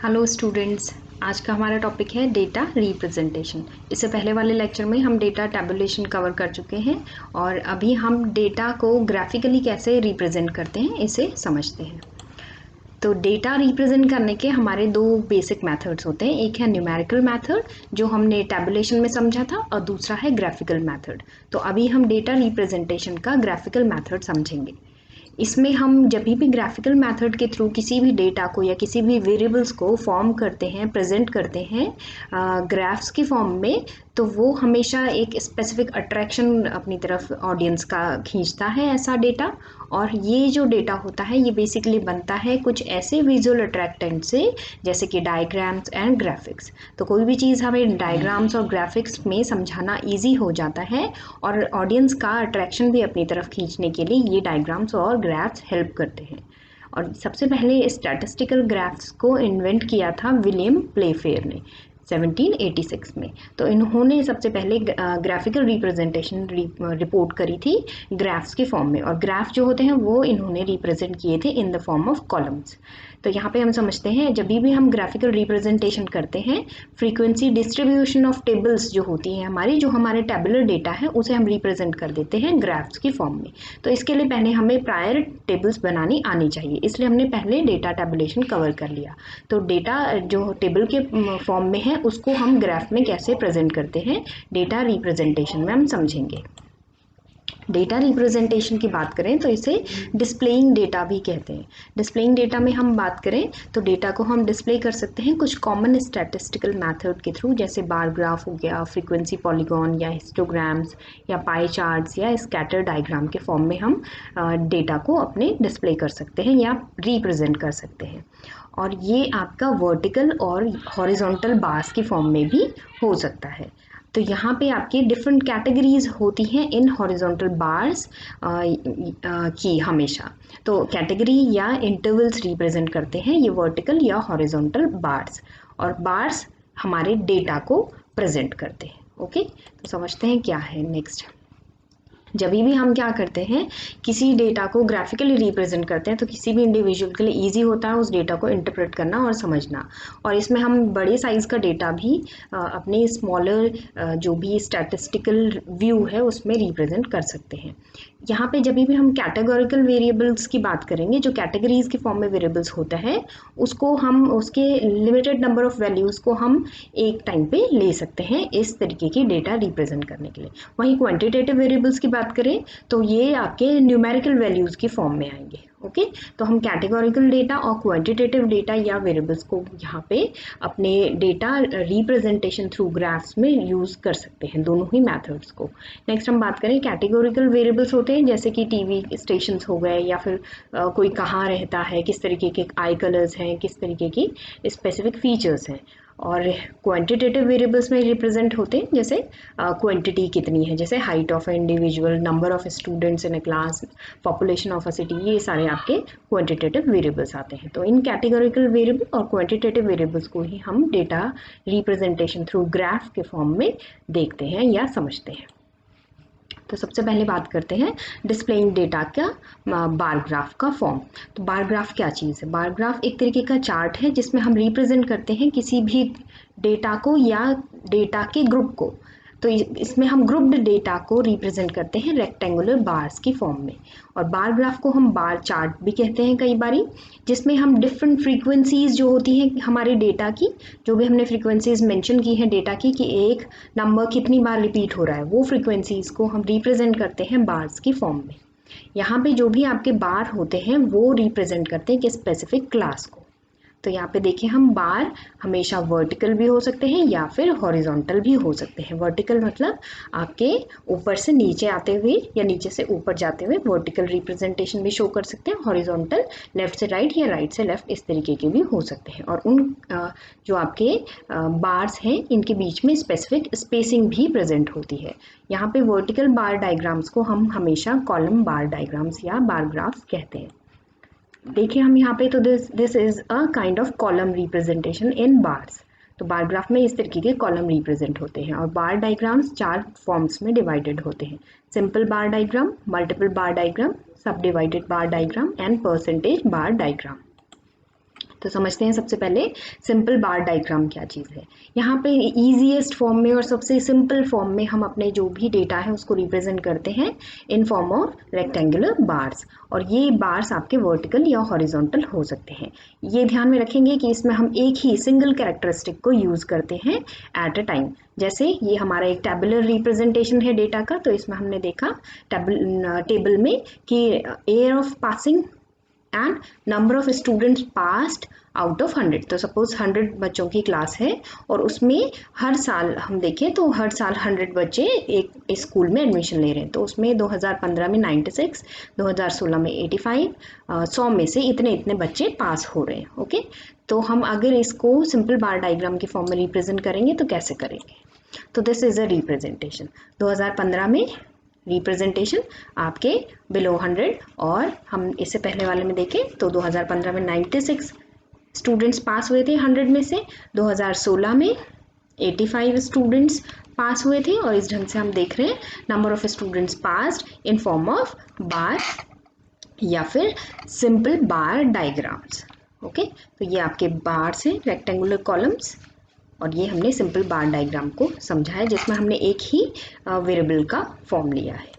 Hello students, आज का हमारा टॉपिक है डेटा रिप्रेजेंटेशन। इससे पहले वाले लेक्चर में हम डेटा टैबुलेशन कवर कर चुके हैं और अभी हम डेटा को ग्राफिकली कैसे रिप्रेजेंट करते हैं इसे समझते हैं। तो डेटा रिप्रेजेंट करने के हमारे दो बेसिक मेथड्स होते हैं। एक है न्यूमेरिकल मेथड जो हमने टैबुलेशन में समझा था और दूसरा है ग्राफिकल मेथड। तो अभी हम डेटा रिप्रेजेंटेशन का ग्राफिकल मेथड समझेंगे। इसमें हम जब भी ग्राफिकल मेथड के थ्रू किसी भी डेटा को या किसी भी वेरिएबल्स को फॉर्म करते हैं, प्रेजेंट करते हैं ग्राफ्स की फॉर्म में, तो वो हमेशा एक स्पेसिफिक अट्रैक्शन अपनी तरफ ऑडियंस का खींचता है ऐसा डेटा। और ये जो डेटा होता है ये बेसिकली बनता है कुछ ऐसे विजुअल अट्रैक्टेंट से जैसे कि डायग्राम्स एंड ग्राफिक्स। तो कोई भी चीज़ हमें डायग्राम्स और ग्राफिक्स में समझाना ईजी हो जाता है और ऑडियंस का अट्रैक्शन भी अपनी तरफ खींचने के लिए ये डायग्राम्स और ग्राफ्स हेल्प करते हैं। और सबसे पहले स्टैटिस्टिकल ग्राफ्स को इन्वेंट किया था विलियम प्लेफेयर ने 1786 में। तो इन्होंने सबसे पहले ग्राफिकल रिप्रेजेंटेशन रिपोर्ट करी थी ग्राफ्स के फॉर्म में, और ग्राफ जो होते हैं वो इन्होंने रिप्रेजेंट किए थे in the form of columns. तो यहाँ पे हम समझते हैं जब भी हम ग्राफिकल रिप्रेजेंटेशन करते हैं, फ्रीक्वेंसी डिस्ट्रीब्यूशन ऑफ टेबल्स जो होती है हमारी, जो हमारे टेबुलर डेटा है उसे हम रिप्रेजेंट कर देते हैं ग्राफ्स की फॉर्म में। तो इसके लिए पहले हमें प्रायर टेबल्स बनानी आनी चाहिए, इसलिए हमने पहले डेटा टेबुलेशन कवर कर लिया। तो डेटा जो टेबल के फॉर्म में है उसको हम ग्राफ में कैसे प्रेजेंट करते हैं डेटा रिप्रेजेंटेशन में हम समझेंगे। डेटा रिप्रेजेंटेशन की बात करें तो इसे डिस्प्लेइंग डेटा भी कहते हैं। डिस्प्लेइंग डेटा में हम बात करें तो डेटा को हम डिस्प्ले कर सकते हैं कुछ कॉमन स्टैटिस्टिकल मेथड के थ्रू, जैसे बार ग्राफ हो गया, फ्रीक्वेंसी पॉलीगॉन या हिस्टोग्राम्स या पाई चार्ट्स या स्कैटर डायग्राम के फॉर्म में हम डेटा को अपने डिस्प्ले कर सकते हैं या रिप्रेजेंट कर सकते हैं। और ये आपका वर्टिकल और हॉरिजॉन्टल बार्स की फॉर्म में भी हो सकता है। तो यहाँ पे आपकी डिफरेंट कैटेगरीज होती हैं इन हॉरिजॉन्टल बार्स की हमेशा। तो कैटेगरी या इंटरवल्स रिप्रेजेंट करते हैं ये वर्टिकल या हॉरिजॉन्टल बार्स, और बार्स हमारे डेटा को प्रेजेंट करते हैं। ओके, तो समझते हैं क्या है नेक्स्ट। जब भी हम क्या करते हैं, किसी डेटा को ग्राफिकली रिप्रेजेंट करते हैं तो किसी भी इंडिविजुअल के लिए इजी होता है उस डेटा को इंटरप्रेट करना और समझना। और इसमें हम बड़े साइज़ का डेटा भी अपने स्मॉलर जो भी स्टैटिस्टिकल व्यू है उसमें रिप्रेजेंट कर सकते हैं। यहाँ पे जब भी हम कैटेगोरिकल वेरिएबल्स की बात करेंगे, जो कैटेगरीज के फॉर्म में वेरिएबल्स होता है उसको हम उसके लिमिटेड नंबर ऑफ वैल्यूज़ को हम एक टाइम पे ले सकते हैं इस तरीके की डेटा रिप्रेजेंट करने के लिए। वहीं क्वांटिटेटिव वेरिएबल्स की बात करें तो ये आपके न्यूमेरिकल वैल्यूज़ की फॉर्म में आएंगे। ओके, तो हम कैटेगोरिकल डेटा और क्वांटिटेटिव डेटा या वेरिएबल्स को यहाँ पे अपने डेटा रिप्रेजेंटेशन थ्रू ग्राफ्स में यूज़ कर सकते हैं, दोनों ही मेथड्स को। नेक्स्ट हम बात करें कैटेगोरिकल वेरिएबल्स होते हैं जैसे कि टीवी स्टेशंस हो गए, या फिर कोई कहाँ रहता है, किस तरीके के आई कलर्स हैं, किस तरीके की स्पेसिफिक फीचर्स हैं। और क्वांटिटेटिव वेरिएबल्स में रिप्रेजेंट होते हैं जैसे क्वांटिटी कितनी है, जैसे height of individual, number of students in a class, population of a city, ये सारे आपके क्वांटिटेटिव वेरिएबल्स आते हैं। तो इन कैटेगोरिकल वेरिएबल और क्वांटिटेटिव वेरिएबल्स को ही हम डेटा रिप्रेजेंटेशन थ्रू ग्राफ के फॉर्म में देखते हैं या समझते हैं। तो सबसे पहले बात करते हैं डिस्प्लेइंग डेटा का बार ग्राफ का फॉर्म। तो बार ग्राफ क्या चीज़ है? बार ग्राफ एक तरीके का चार्ट है जिसमें हम रिप्रेजेंट करते हैं किसी भी डेटा को या डेटा के ग्रुप को। तो इसमें हम ग्रुप्ड डेटा को रिप्रेजेंट करते हैं रेक्टेंगुलर बार्स की फॉर्म में। और बार ग्राफ को हम बार चार्ट भी कहते हैं कई बारी, जिसमें हम डिफरेंट फ्रीक्वेंसीज जो होती हैं हमारे डेटा की, जो भी हमने फ्रीक्वेंसीज मेंशन की हैं डेटा की कि एक नंबर कितनी बार रिपीट हो रहा है, वो फ्रीक्वेंसीज को हम रिप्रेजेंट करते हैं बार्स की फॉर्म में। यहाँ पे जो भी आपके बार होते हैं वो रिप्रेजेंट करते हैं कि स्पेसिफिक क्लास को। तो यहाँ पे देखिए हम बार हमेशा वर्टिकल भी हो सकते हैं या फिर हॉरिजॉन्टल भी हो सकते हैं। वर्टिकल मतलब आपके ऊपर से नीचे आते हुए या नीचे से ऊपर जाते हुए वर्टिकल रिप्रेजेंटेशन भी शो कर सकते हैं। हॉरिजॉन्टल लेफ्ट से राइट या राइट से लेफ्ट इस तरीके के भी हो सकते हैं। और उन जो आपके बार्स हैं इनके बीच में स्पेसिफिक स्पेसिंग भी प्रेजेंट होती है। यहाँ पे वर्टिकल बार डायग्राम्स को हम हमेशा कॉलम बार डायग्राम्स या बार ग्राफ्स कहते हैं। देखिए हम यहाँ पे तो this is a kind of column representation in bars. तो बार ग्राफ में इस तरीके के कॉलम रिप्रेजेंट होते हैं। और बार डायग्राम्स चार फॉर्म्स में डिवाइडेड होते हैं: सिंपल बार डायग्राम, मल्टीपल बार डायग्राम, सब divided bar diagram and percentage bar diagram. तो समझते हैं सबसे पहले सिंपल बार डायग्राम क्या चीज़ है। यहाँ पे ईजीएस्ट फॉर्म में और सबसे सिंपल फॉर्म में हम अपने जो भी डेटा है उसको रिप्रेजेंट करते हैं in form of rectangular bars, और ये बार्स आपके वर्टिकल या हॉरिजॉन्टल हो सकते हैं। ये ध्यान में रखेंगे कि इसमें हम एक ही सिंगल कैरेक्टरिस्टिक को यूज़ करते हैं एट अ टाइम। जैसे ये हमारा एक टेबुलर रिप्रेजेंटेशन है डेटा का, तो इसमें हमने देखा टेबल में कि air of passing and number of students passed out of 100। तो सपोज 100 बच्चों की क्लास है और उसमें हर साल हम देखें तो हर साल 100 बच्चे एक स्कूल में एडमिशन ले रहे हैं। तो उसमें 2015 में 96, 2016 में 85, 100 में से इतने इतने बच्चे पास हो रहे हैं। ओके, तो हम अगर इसको सिंपल बार डायग्राम के फॉर्म में रिप्रेजेंट करेंगे तो कैसे करेंगे? तो दिस इज अ रिप्रेजेंटेशन 2015 में रिप्रेजेंटेशन आपके बिलो 100, और हम इससे पहले वाले में देखें तो 2015 में 96 स्टूडेंट्स पास हुए थे 100 में से, 2016 में 85 स्टूडेंट्स पास हुए थे, और इस ढंग से हम देख रहे हैं number of students passed in form of बार या फिर सिंपल बार डायग्राम्स। ओके, तो ये आपके बार्स हैं, रेक्टेंगुलर कॉलम्स, और ये हमने सिंपल बार डायग्राम को समझा है जिसमें हमने एक ही वेरिएबल का फॉर्म लिया है।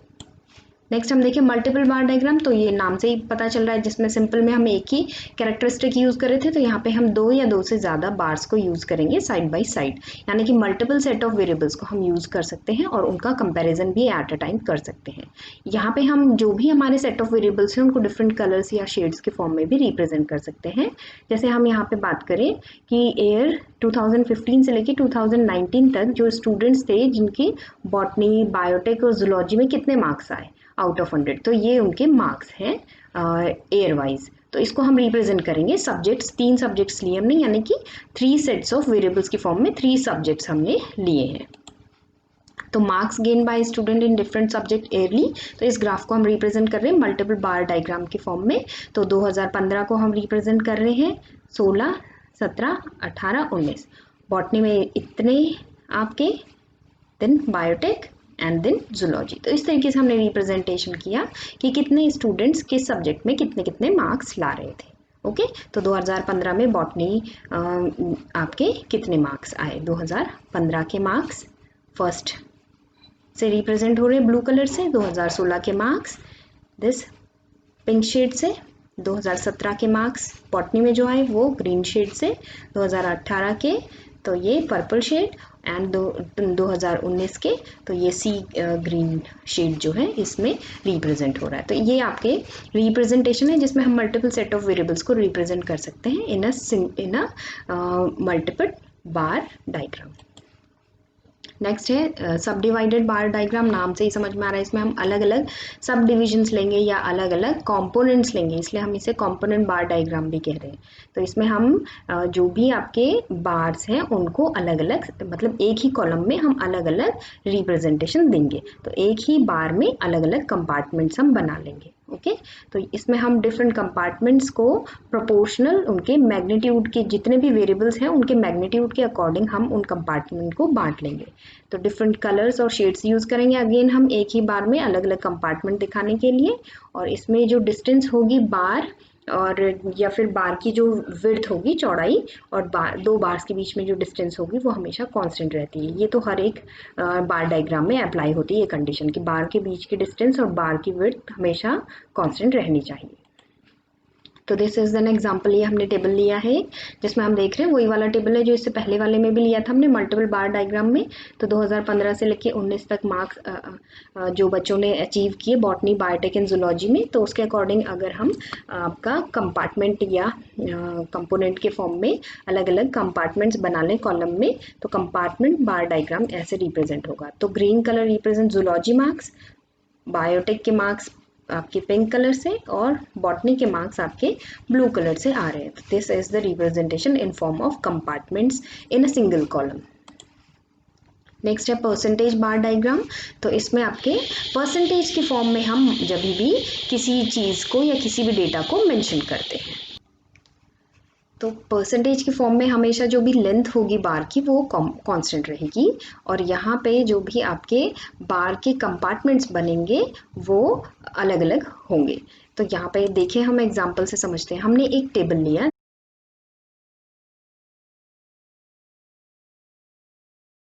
नेक्स्ट हम देखें मल्टीपल बार डायग्राम। तो ये नाम से ही पता चल रहा है, जिसमें सिंपल में हम एक ही कैरेक्टरिस्टिक यूज़ कर रहे थे, तो यहाँ पे हम 2 या 2 से ज़्यादा बार्स को यूज़ करेंगे साइड बाय साइड, यानी कि मल्टीपल सेट ऑफ वेरिएबल्स को हम यूज़ कर सकते हैं और उनका कंपैरिजन भी एट अ टाइम कर सकते हैं। यहाँ पे हम जो भी हमारे सेट ऑफ वेरिएबल्स हैं उनको डिफरेंट कलर्स या शेड्स के फॉर्म में भी रिप्रेजेंट कर सकते हैं। जैसे हम यहाँ पे बात करें कि ईयर 2015 से लेकर 2019 तक जो स्टूडेंट्स थे जिनकी बॉटनी, बायोटेक और जूलॉजी में कितने मार्क्स आए आउट ऑफ 100, तो ये उनके मार्क्स हैं एयर वाइज। तो इसको हम रिप्रेजेंट करेंगे सब्जेक्ट्स, 3 सब्जेक्ट्स लिए हमने, यानी कि 3 सेट्स ऑफ वेरिएबल्स की फॉर्म में 3 सब्जेक्ट्स हमने लिए हैं। तो marks gain by student in different subject yearly, तो इस ग्राफ को हम रिप्रेजेंट कर रहे हैं मल्टीपल बार डायग्राम के फॉर्म में। तो 2015 को हम रिप्रेजेंट कर रहे हैं 16, 17, 18, 19, बॉटनी में इतने आपके, then biotech and then zoology. तो इस तरीके से हमने रिप्रेजेंटेशन किया कि कितने स्टूडेंट्स किस सब्जेक्ट में कितने कितने मार्क्स ला रहे थे। ओके, तो 2015 में बॉटनी आपके कितने मार्क्स आए? 2015 के मार्क्स फर्स्ट से रिप्रेजेंट हो रहे हैं ब्लू कलर से, 2016 के मार्क्स दिस पिंक शेड से, 2017 के मार्क्स बॉटनी में जो आए वो ग्रीन शेड से, 2018 के तो ये पर्पल शेड, एंड 2019 के तो ये सी ग्रीन शेड जो है इसमें रिप्रेजेंट हो रहा है। तो ये आपके रिप्रेजेंटेशन है जिसमें हम मल्टीपल सेट ऑफ वेरिएबल्स को रिप्रेजेंट कर सकते हैं in a multiple bar diagram. Next है सब डिवाइडेड बार डायग्राम। नाम से ही समझ में आ रहा है, इसमें हम अलग अलग सब डिविजन्स लेंगे या अलग अलग कंपोनेंट्स लेंगे, इसलिए हम इसे कंपोनेंट बार डायग्राम भी कह रहे हैं। तो इसमें हम जो भी आपके बार्स हैं उनको अलग अलग, मतलब एक ही कॉलम में हम अलग अलग रिप्रेजेंटेशन देंगे, तो एक ही बार में अलग अलग कंपार्टमेंट्स हम बना लेंगे। ओके, तो इसमें हम डिफरेंट कंपार्टमेंट्स को प्रोपोर्शनल उनके मैग्नीट्यूड के, जितने भी वेरिएबल्स हैं उनके मैग्नीट्यूड के अकॉर्डिंग हम उन कंपार्टमेंट को बांट लेंगे। तो डिफरेंट कलर्स और शेड्स यूज़ करेंगे अगेन हम एक ही बार में अलग अलग कंपार्टमेंट दिखाने के लिए, और इसमें जो डिस्टेंस होगी बार और या फिर बार की जो विड्थ होगी, चौड़ाई, और दो बार्स के बीच में जो डिस्टेंस होगी वो हमेशा कांस्टेंट रहती है। ये तो हर एक बार डायग्राम में अप्लाई होती है ये कंडीशन कि बार के बीच की डिस्टेंस और बार की विड्थ हमेशा कांस्टेंट रहनी चाहिए। तो दिस इज एन एग्जाम्पल, ये हमने टेबल लिया है जिसमें हम देख रहे हैं वही वाला टेबल है जो इससे पहले वाले में भी लिया था हमने मल्टीपल बार डायग्राम में। तो 2015 से लेके 19 तक मार्क्स जो बच्चों ने अचीव किए बॉटनी, बायोटेक एंड जूलॉजी में, तो उसके अकॉर्डिंग अगर हम आपका कंपार्टमेंट या कंपोनेंट के फॉर्म में अलग अलग कंपार्टमेंट्स बना लें कॉलम में, तो कंपार्टमेंट बार डायग्राम ऐसे रिप्रेजेंट होगा। तो green colour represent zoology marks, biotech के मार्क्स आपके पिंक कलर से, और बॉटनी के मार्क्स आपके ब्लू कलर से आ रहे हैं। This is the representation in form of compartments in a single column. Next है परसेंटेज बार डायग्राम। तो इसमें आपके परसेंटेज के फॉर्म में हम जब भी किसी चीज़ को या किसी भी डेटा को मेंशन करते हैं, तो परसेंटेज के फॉर्म में हमेशा जो भी लेंथ होगी बार की वो कांस्टेंट रहेगी, और यहाँ पे जो भी आपके बार के कंपार्टमेंट्स बनेंगे वो अलग अलग होंगे। तो यहाँ पे देखें हम एग्जांपल से समझते हैं। हमने एक टेबल लिया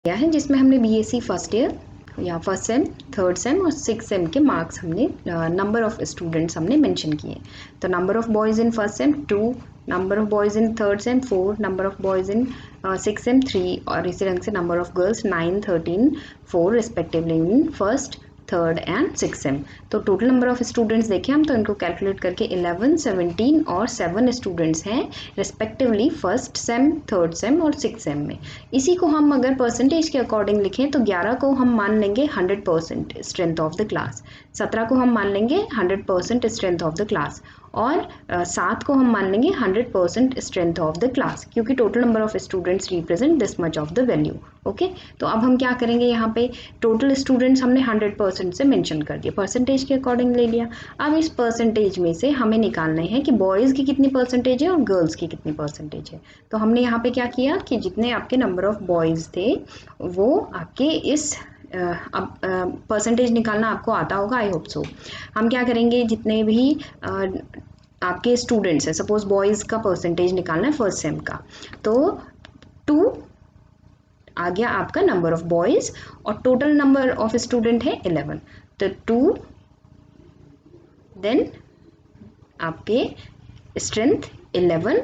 किया है जिसमें हमने बीएससी फर्स्ट ईयर या फर्स्ट सेम, थर्ड सेम और सिक्स सेम के मार्क्स हमने नंबर ऑफ स्टूडेंट्स हमने मेंशन किए। तो number of boys in first sem 2, number of boys in third same 4, number of boys in six same 3 और इसी रंग से number of girls 9, 13, 4 respectively in first, third and six same. तो total number of students देखें हम तो इनको calculate करके 11, 17 और 7 स्टूडेंट्स हैं respectively first sem, third same और सिक्स सेम में। इसी को हम अगर परसेंटेज के अकॉर्डिंग लिखें तो 11 को हम मान लेंगे 100% स्ट्रेंथ ऑफ द क्लास, 17 को हम मान लेंगे 100% स्ट्रेंथ ऑफ द क्लास और 7 को हम मान लेंगे 100% स्ट्रेंथ ऑफ द क्लास, क्योंकि total number of students represent this much of the value. Okay, तो अब हम क्या करेंगे, यहाँ पे टोटल स्टूडेंट्स हमने 100% से मेंशन कर दिया, परसेंटेज के अकॉर्डिंग ले लिया। अब इस परसेंटेज में से हमें निकालना है कि बॉयज़ की कितनी परसेंटेज है और गर्ल्स की कितनी परसेंटेज है। तो हमने यहाँ पे क्या किया कि जितने आपके नंबर ऑफ बॉयज़ थे वो आपके इस अब परसेंटेज निकालना आपको आता होगा, आई होप सो। हम क्या करेंगे, जितने भी आपके स्टूडेंट्स हैं, सपोज बॉयज़ का परसेंटेज निकालना है फर्स्ट सेम का, तो 2 आ गया आपका नंबर ऑफ बॉयज़ और टोटल नंबर ऑफ स्टूडेंट है 11, तो 2 देन आपके स्ट्रेंथ 11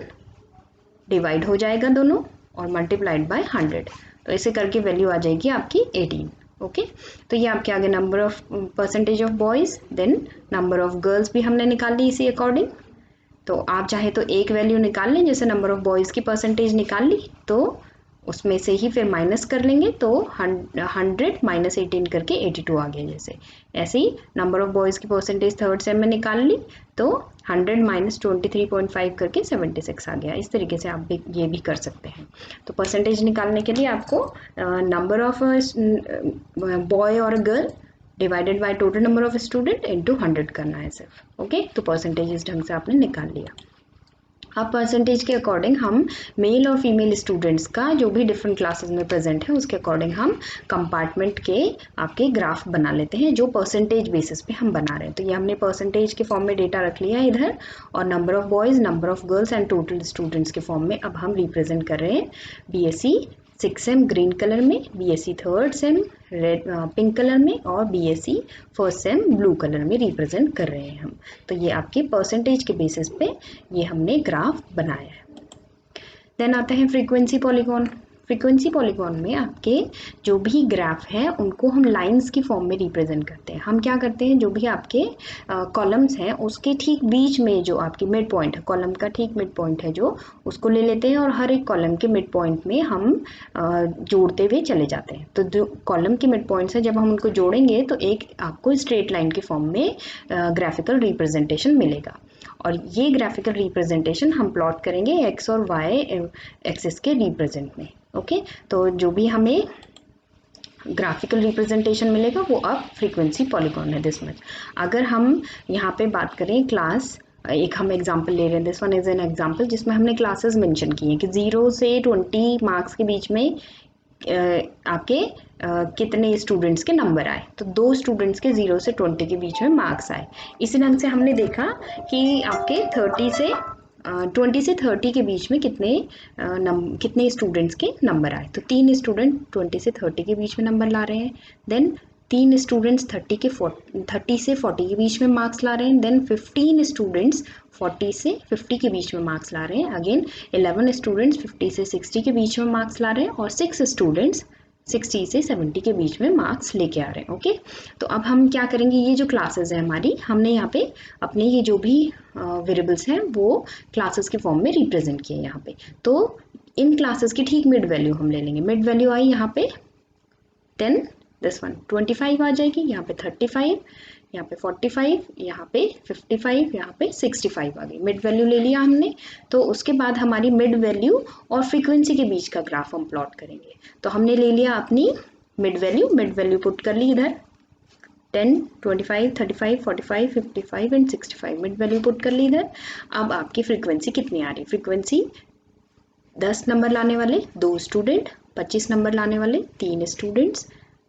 डिवाइड हो जाएगा दोनों और मल्टीप्लाइड बाय 100, तो ऐसे करके वैल्यू आ जाएगी आपकी 18। ओके, तो ये आपके आगे number of percentage of boys, then number of girls भी हमने निकाल ली इसी अकॉर्डिंग। तो आप चाहे तो एक वैल्यू निकाल लें, जैसे नंबर ऑफ बॉयज़ की परसेंटेज निकाल ली तो उसमें से ही फिर माइनस कर लेंगे, तो 100 माइनस 18 करके 82 आ गया। जैसे ऐसे ही नंबर ऑफ बॉयज़ की परसेंटेज थर्ड सेम में निकाल ली तो 100 माइनस 23.5 करके 76 आ गया। इस तरीके से आप भी ये भी कर सकते हैं। तो परसेंटेज निकालने के लिए आपको नंबर ऑफ बॉय और girl divided by total number of student into 100 करना है सिर्फ। ओके, तो परसेंटेज इस ढंग से आपने निकाल लिया। अब परसेंटेज के अकॉर्डिंग हम मेल और फीमेल स्टूडेंट्स का जो भी डिफरेंट क्लासेस में प्रेजेंट है उसके अकॉर्डिंग हम कंपार्टमेंट के आपके ग्राफ बना लेते हैं, जो परसेंटेज बेसिस पे हम बना रहे हैं। तो ये हमने परसेंटेज के फॉर्म में डेटा रख लिया है इधर, और number of boys, number of girls and total students के फॉर्म में अब हम रिप्रेजेंट कर रहे हैं BSc six sem green colour में, BSc third sem red pink colour में और BSc first sem blue colour में रिप्रेजेंट कर रहे हैं हम। तो ये आपके परसेंटेज के बेसिस पे ये हमने ग्राफ बनाया है। देन आता है फ्रीक्वेंसी पॉलीगॉन। फ्रीक्वेंसी पॉलीगॉन में आपके जो भी ग्राफ हैं उनको हम लाइंस की फॉर्म में रिप्रेजेंट करते हैं। हम क्या करते हैं, जो भी आपके कॉलम्स हैं उसके ठीक बीच में जो आपकी मिड पॉइंट है, कॉलम का ठीक मिड पॉइंट है जो, उसको ले लेते हैं और हर एक कॉलम के मिड पॉइंट में हम जोड़ते हुए चले जाते हैं। तो जो कॉलम के मिड पॉइंट्स है जब हम उनको जोड़ेंगे तो एक आपको स्ट्रेट लाइन के फॉर्म में ग्राफिकल रिप्रेजेंटेशन मिलेगा, और ये ग्राफिकल रिप्रेजेंटेशन हम प्लॉट करेंगे एक्स और वाई एक्सिस के रिप्रेजेंट में। ओके, तो जो भी हमें ग्राफिकल रिप्रेजेंटेशन मिलेगा वो अब फ्रीक्वेंसी पॉलीगॉन है दिस मच। अगर हम यहाँ पे बात करें क्लास, एक हम एग्जांपल ले रहे हैं, this one is an example जिसमें हमने क्लासेस मेंशन किए हैं कि 0 से 20 मार्क्स के बीच में आपके कितने स्टूडेंट्स के नंबर आए, तो 2 स्टूडेंट्स के 0 से 20 के बीच में मार्क्स आए। इसी ढंग से हमने देखा कि आपके 20 से 30 के बीच में कितने स्टूडेंट्स के नंबर आए, तो 3 स्टूडेंट 20 से 30 के बीच में नंबर ला रहे हैं, देन 3 स्टूडेंट्स 30 से 40 के बीच में मार्क्स ला रहे हैं, देन 15 स्टूडेंट्स 40 से 50 के बीच में मार्क्स ला रहे हैं, अगेन 11 स्टूडेंट्स 50 से 60 के बीच में मार्क्स ला रहे हैं, और 6 स्टूडेंट्स 60 से 70 के बीच में मार्क्स लेके आ रहे हैं। ओके, तो अब हम क्या करेंगे, ये जो क्लासेस है हमारी, हमने यहाँ पे अपने ये जो भी वेरिएबल्स हैं वो क्लासेस के फॉर्म में रिप्रेजेंट किए यहाँ पे। तो इन क्लासेस की ठीक मिड वैल्यू हम ले लेंगे, मिड वैल्यू आई यहाँ पे 10, दिस वन 25 आ जाएगी, यहाँ पे 35, यहाँ पे 45, यहाँ पे 55, यहाँ पे 65 आ गई, मिड वैल्यू ले लिया हमने। तो उसके बाद हमारी मिड वैल्यू और फ्रीक्वेंसी के बीच का ग्राफ हम प्लॉट करेंगे। तो हमने ले लिया अपनी मिड वैल्यू पुट कर ली इधर, 10, 25, 35, 45, 55 एंड 65 मिड वैल्यू पुट कर ली इधर। अब आपकी फ्रीक्वेंसी कितनी आ रही, फ्रीक्वेंसी 10 नंबर लाने वाले 2 स्टूडेंट, 25 नंबर लाने वाले 3 स्टूडेंट्स,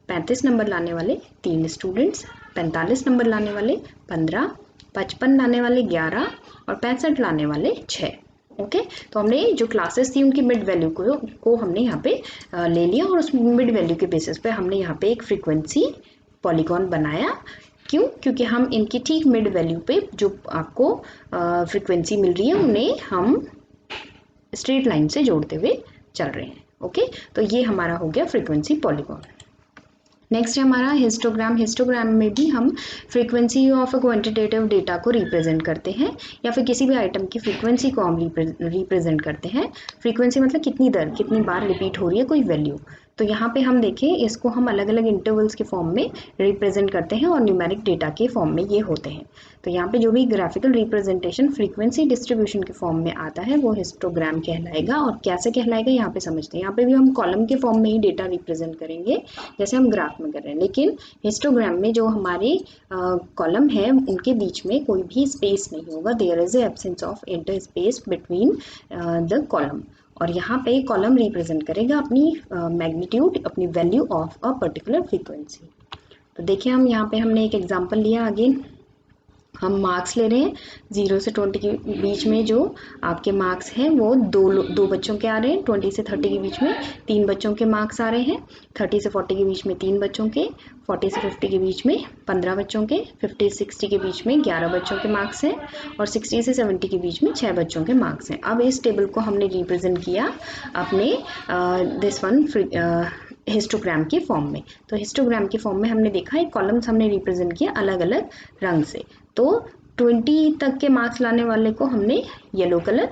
35 नंबर लाने वाले 3 स्टूडेंट्स, 45 नंबर लाने वाले 15, 55 लाने वाले 11 और 65 लाने वाले 6। ओके तो हमने जो क्लासेस थी उनकी मिड वैल्यू को हमने यहाँ पे ले लिया और उस मिड वैल्यू के बेसिस पे हमने यहाँ पे एक फ्रीक्वेंसी पॉलीगॉन बनाया। क्यों? क्योंकि हम इनकी ठीक मिड वैल्यू पे जो आपको फ्रीक्वेंसी मिल रही है उन्हें हम स्ट्रेट लाइन से जोड़ते हुए चल रहे हैं। ओके तो ये हमारा हो गया फ्रीक्वेंसी पॉलीगॉन। नेक्स्ट है हमारा हिस्टोग्राम। हिस्टोग्राम में भी हम frequency of a quantitative data को रिप्रेजेंट करते हैं या फिर किसी भी आइटम की फ्रीक्वेंसी को हम रिप्रेजेंट करते हैं। फ्रीक्वेंसी मतलब कितनी दर, कितनी बार रिपीट हो रही है कोई वैल्यू। तो यहाँ पे हम देखें इसको हम अलग अलग इंटरवल्स के फॉर्म में रिप्रेजेंट करते हैं और न्यूमेरिक डेटा के फॉर्म में ये होते हैं। तो यहाँ पे जो भी ग्राफिकल रिप्रेजेंटेशन फ्रीक्वेंसी डिस्ट्रीब्यूशन के फॉर्म में आता है वो हिस्टोग्राम कहलाएगा। और कैसे कहलाएगा यहाँ पे समझते हैं। यहाँ पे भी हम कॉलम के फॉर्म में ही डेटा रिप्रेजेंट करेंगे जैसे हम ग्राफ में कर रहे हैं, लेकिन हिस्टोग्राम में जो हमारी कॉलम है उनके बीच में कोई भी स्पेस नहीं होगा। There is absence of inter space between the column. और यहाँ पे कॉलम रिप्रेजेंट करेगा अपनी मैग्नीट्यूड, अपनी value of a particular frequency. तो देखिए हम यहाँ पे हमने एक एग्जांपल लिया। अगेन हम मार्क्स ले रहे हैं 0 से 20 के बीच में जो आपके मार्क्स हैं वो दो बच्चों के आ रहे हैं। 20 से 30 के बीच में 3 बच्चों के मार्क्स आ रहे हैं। 30 से 40 के बीच में 3 बच्चों के, 40 से 50 के बीच में 15 बच्चों के, 50 से 60 के बीच में 11 बच्चों के मार्क्स हैं और 60 से 70 के बीच में 6 बच्चों के मार्क्स हैं। अब इस टेबल को हमने रिप्रेजेंट किया अपने दिस वन हिस्टोग्राम के फॉर्म में। तो हिस्टोग्राम के फॉर्म में हमने देखा एक कॉलम्स हमने रिप्रेजेंट किया अलग अलग रंग से। तो 20 तक के मार्क्स लाने वाले को हमने येलो कलर,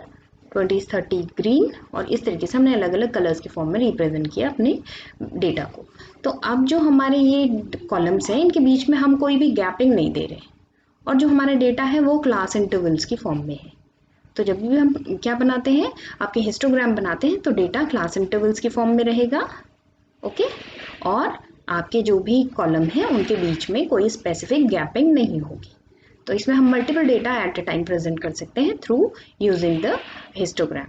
20 30 ग्रीन, और इस तरीके से हमने अलग अलग कलर्स के फॉर्म में रिप्रेजेंट किया अपने डेटा को। तो अब जो हमारे ये कॉलम्स हैं इनके बीच में हम कोई भी गैपिंग नहीं दे रहे और जो हमारा डेटा है वो क्लास इंटरवल्स की फॉर्म में है। तो जब भी हम क्या बनाते हैं, आपके हिस्टोग्राम बनाते हैं तो डेटा क्लास इंटरवल्स की फॉर्म में रहेगा। ओके और आपके जो भी कॉलम है उनके बीच में कोई स्पेसिफिक गैपिंग नहीं होगी। तो इसमें हम multiple data at a time present कर सकते हैं through using the histogram.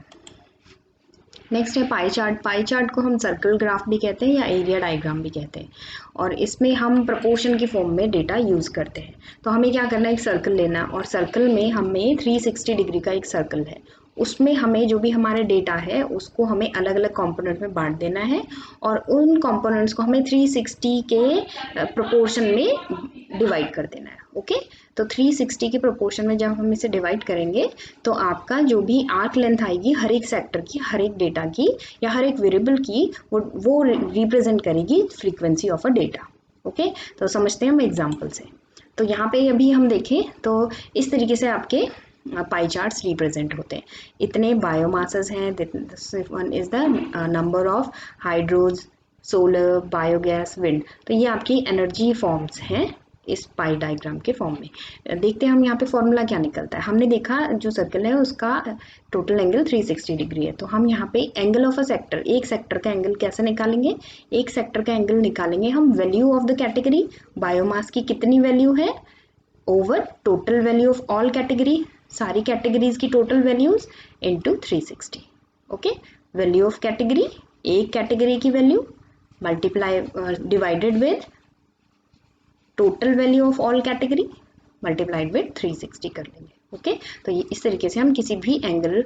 Next है पाई चार्ट। पाई चार्ट को हम सर्कल ग्राफ भी कहते हैं या एरिया डायग्राम भी कहते हैं और इसमें हम प्रपोर्शन की फॉर्म में डेटा यूज़ करते हैं। तो हमें क्या करना है, एक सर्कल लेना और सर्कल में हमें 360 डिग्री का एक सर्कल है, उसमें हमें जो भी हमारे डेटा है उसको हमें अलग अलग कंपोनेंट में बांट देना है और उन कंपोनेंट्स को हमें 360 के प्रोपोर्शन में डिवाइड कर देना है। ओके तो 360 के प्रोपोर्शन में जब हम इसे डिवाइड करेंगे तो आपका जो भी आर्क लेंथ आएगी हर एक सेक्टर की, हर एक डेटा की या हर एक वेरिएबल की, वो रिप्रेजेंट करेगी frequency of a data. Okay तो समझते हैं हम एग्जाम्पल से। तो यहाँ पे अभी हम देखें तो इस तरीके से आपके पाई चार्ट्स रिप्रेजेंट होते हैं। इतने बायोमासेस हैं, one is the number of hydros, solar, biogas, wind. तो ये आपकी एनर्जी फॉर्म्स हैं इस पाई डायग्राम के फॉर्म में। देखते हैं हम यहाँ पे फॉर्मूला क्या निकलता है। हमने देखा जो सर्कल है उसका टोटल एंगल 360 डिग्री है। तो हम यहाँ पे एंगल ऑफ अ सेक्टर, एक सेक्टर का एंगल कैसे निकालेंगे, एक सेक्टर का एंगल निकालेंगे हम value of the category, biomass की कितनी वैल्यू है, over total value of all category, सारी कैटेगरीज की total values into 360। Okay value of category, एक कैटेगरी की value multiply divided with total value of all category multiplied with 360 कर लेंगे। Okay तो ये इस तरीके से हम किसी भी एंगल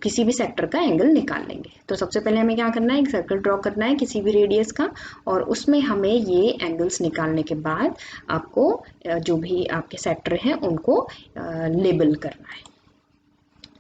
किसी भी सेक्टर का एंगल निकाल लेंगे। तो सबसे पहले हमें क्या करना है, एक सर्कल ड्रॉ करना है किसी भी रेडियस का और उसमें हमें ये एंगल्स निकालने के बाद आपको जो भी आपके सेक्टर हैं उनको लेबल करना है।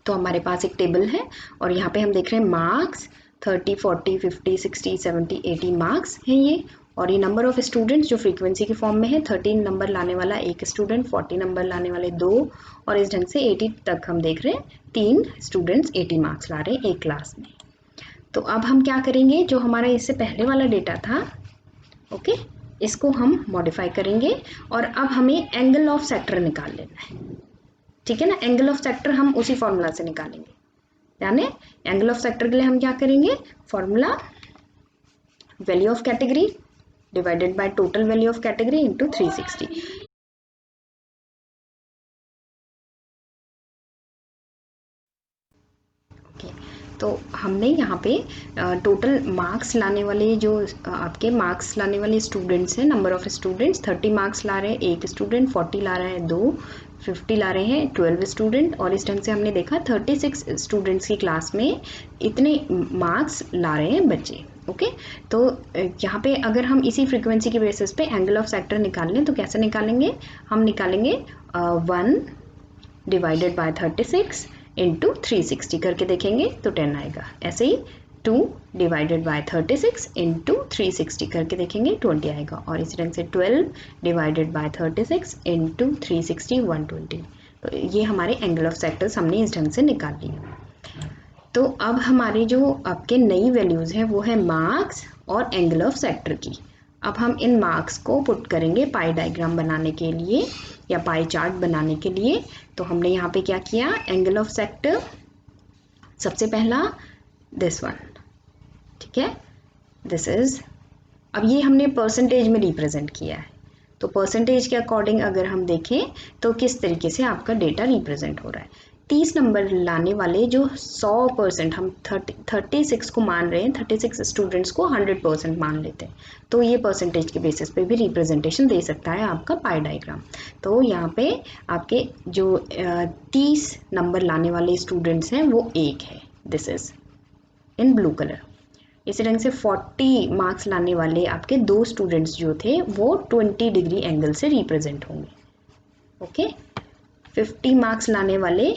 तो हमारे पास एक टेबल है और यहाँ पे हम देख रहे हैं मार्क्स 30, 40, 50, 60, 70, 80 मार्क्स हैं ये। और ये नंबर ऑफ स्टूडेंट्स जो फ्रीक्वेंसी के फॉर्म में है, 13 नंबर लाने वाला एक स्टूडेंट, 40 नंबर लाने वाले 2 और इस ढंग से 80 तक हम देख रहे हैं 3 स्टूडेंट्स 80 मार्क्स ला रहे हैं एक क्लास में। तो अब हम क्या करेंगे, जो हमारा इससे पहले वाला डेटा था ओके इसको हम मॉडिफाई करेंगे और अब हमें एंगल ऑफ सेक्टर निकाल लेना है। ठीक है ना, एंगल ऑफ सेक्टर हम उसी फॉर्मूला से निकालेंगे। यानी एंगल ऑफ सेक्टर के लिए हम क्या करेंगे, formula value of category divided by total value of category into 360। Okay तो हमने यहाँ पे टोटल मार्क्स लाने वाले जो आपके मार्क्स लाने वाले स्टूडेंट्स हैं, नंबर ऑफ स्टूडेंट्स 30 मार्क्स ला रहे हैं एक स्टूडेंट, 40 ला रहा है 2, 50 ला रहे हैं 12 स्टूडेंट, और इस ढंग से हमने देखा 36 स्टूडेंट्स की क्लास में इतने मार्क्स ला रहे हैं बच्चे। ओके, तो यहाँ पे अगर हम इसी फ्रीक्वेंसी के बेसिस पे एंगल ऑफ सेक्टर निकाल लें तो कैसे निकालेंगे, हम निकालेंगे 1 डिवाइडेड बाय 36 इंटू 360 करके देखेंगे तो 10 आएगा। ऐसे ही 2 डिवाइडेड बाय 36 इंटू 360 करके देखेंगे 20 आएगा। और इसी ढंग से 12 डिवाइडेड बाय 36 इंटू 360 120। तो ये हमारे एंगल ऑफ सेक्टर्स हमने इस ढंग से निकाल लिए। तो अब हमारी जो आपके नई वैल्यूज़ हैं वो है मार्क्स और एंगल ऑफ सेक्टर की। अब हम इन मार्क्स को पुट करेंगे पाई डायग्राम बनाने के लिए या पाई चार्ट बनाने के लिए। तो हमने यहाँ पे क्या किया, एंगल ऑफ सेक्टर सबसे पहला दिस वन, ठीक है, दिस इज, अब ये हमने परसेंटेज में रिप्रेजेंट किया है। तो परसेंटेज के अकॉर्डिंग अगर हम देखें तो किस तरीके से आपका डेटा रिप्रेजेंट हो रहा है। 30 नंबर लाने वाले जो 100%, हम 36 को मान रहे हैं, 36 स्टूडेंट्स को 100% मान लेते हैं, तो ये परसेंटेज के बेसिस पे भी रिप्रेजेंटेशन दे सकता है आपका पाई डायग्राम। तो यहाँ पे आपके जो 30 नंबर लाने वाले स्टूडेंट्स हैं वो 1 है, this is in blue colour. इसी ढंग से 40 मार्क्स लाने वाले आपके 2 स्टूडेंट्स जो थे वो 20 डिग्री एंगल से रिप्रेजेंट होंगे। ओके, 50 मार्क्स लाने वाले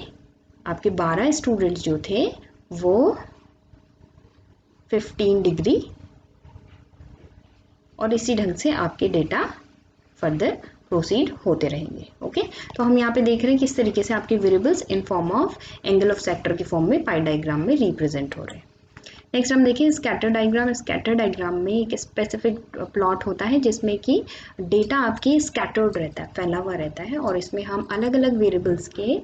आपके 12 स्टूडेंट्स जो थे वो 15 डिग्री, और इसी ढंग से आपके डेटा फर्दर प्रोसीड होते रहेंगे। ओके, तो हम यहाँ पे देख रहे हैं किस तरीके से आपके variables in form of angle of sector के फॉर्म में पाई डायग्राम में रिप्रेजेंट हो रहे हैं। नेक्स्ट हम देखें स्कैटर डायग्राम। स्कैटर डायग्राम में एक स्पेसिफिक प्लॉट होता है जिसमें कि डेटा आपकी स्कैटर्ड रहता है, फैला हुआ रहता है, और इसमें हम अलग अलग वेरिएबल्स के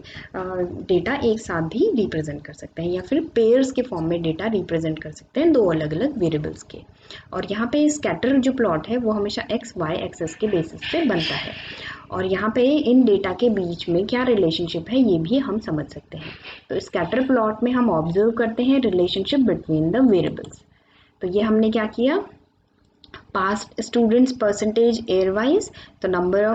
डेटा एक साथ भी रिप्रेजेंट कर सकते हैं, या फिर पेयर्स के फॉर्म में डेटा रिप्रेजेंट कर सकते हैं 2 अलग अलग वेरिएबल्स के। और यहाँ पे स्कैटर जो प्लॉट है वो हमेशा एक्स वाई एक्सेस के बेसिस पे बनता है, और यहाँ पे इन डेटा के बीच में क्या रिलेशनशिप है ये भी हम समझ सकते हैं। तो स्कैटर प्लॉट में हम ऑब्जर्व करते हैं रिलेशनशिप बिटवीन द वेरिएबल्स। तो ये हमने क्या किया, past students percentage year wise, तो number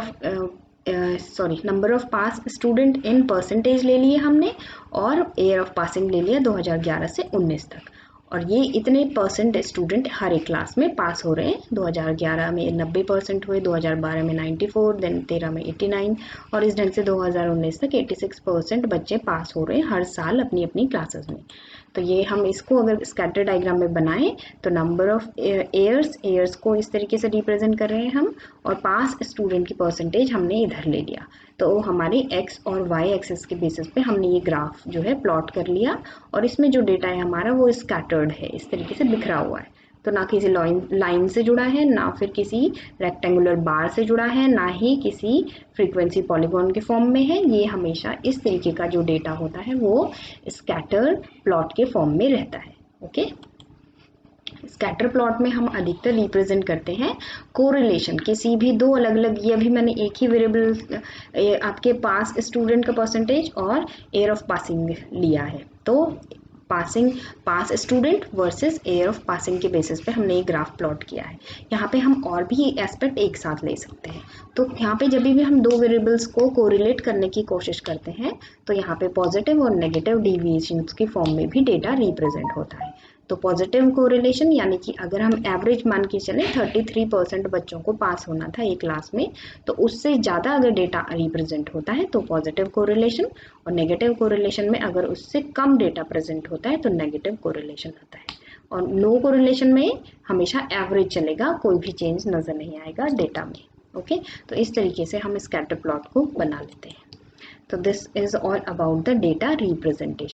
of pass student in percentage ले लिए हमने, और एयर ऑफ पासिंग ले लिया 2011 से 19 तक। और ये इतने परसेंट स्टूडेंट हर एक क्लास में पास हो रहे हैं। 2011 में 90% हुए, 2012 में 94, देन 13 में 89, और इस ढंग से 2019 तक 86% बच्चे पास हो रहे हैं हर साल अपनी अपनी क्लासेस में। तो ये हम इसको अगर स्कैटर डायग्राम में बनाएं तो नंबर ऑफ एयर्स को इस तरीके से रिप्रेजेंट कर रहे हैं हम, और पास स्टूडेंट की परसेंटेज हमने इधर ले लिया। तो हमारी एक्स और वाई एक्सिस के बेसिस पे हमने ये ग्राफ जो है प्लॉट कर लिया, और इसमें जो डेटा है हमारा वो स्कैटर्ड है, इस तरीके से बिखरा हुआ है। तो ना किसी लाइन से जुड़ा है, ना फिर किसी रेक्टेंगुलर बार से जुड़ा है, ना ही किसी फ्रीक्वेंसी पॉलीगॉन के फॉर्म में है। ये हमेशा इस तरीके का जो डेटा होता है वो स्कैटर प्लॉट के फॉर्म में रहता है। ओके, स्कैटर प्लॉट में हम अधिकतर रिप्रेजेंट करते हैं कोरिलेशन, किसी भी 2 अलग अलग, ये अभी मैंने एक ही वेरिएबल आपके पास स्टूडेंट का परसेंटेज और एयर ऑफ पासिंग लिया है, तो pass student versus year of passing के बेसिस पे हमने ये ग्राफ प्लॉट किया है। यहाँ पे हम और भी एस्पेक्ट एक साथ ले सकते हैं। तो यहाँ पे जब भी हम 2 वेरिएबल्स को कोरिलेट करने की कोशिश करते हैं तो यहाँ पे पॉजिटिव और नेगेटिव डिविएशंस की फॉर्म में भी डेटा रिप्रेजेंट होता है। तो पॉजिटिव कोरिलेशन यानी कि अगर हम एवरेज मान के चले 33% बच्चों को पास होना था एक क्लास में, तो उससे ज़्यादा अगर डेटा रिप्रेजेंट होता है तो पॉजिटिव कोरिलेशन, और नेगेटिव कोरिलेशन में अगर उससे कम डेटा प्रेजेंट होता है तो नेगेटिव कोरिलेशन होता है। और नो कोरिलेशन में हमेशा एवरेज चलेगा, कोई भी चेंज नज़र नहीं आएगा डेटा में। ओके, तो इस तरीके से हम स्कैटर प्लॉट को बना लेते हैं। तो this is all about the data representation.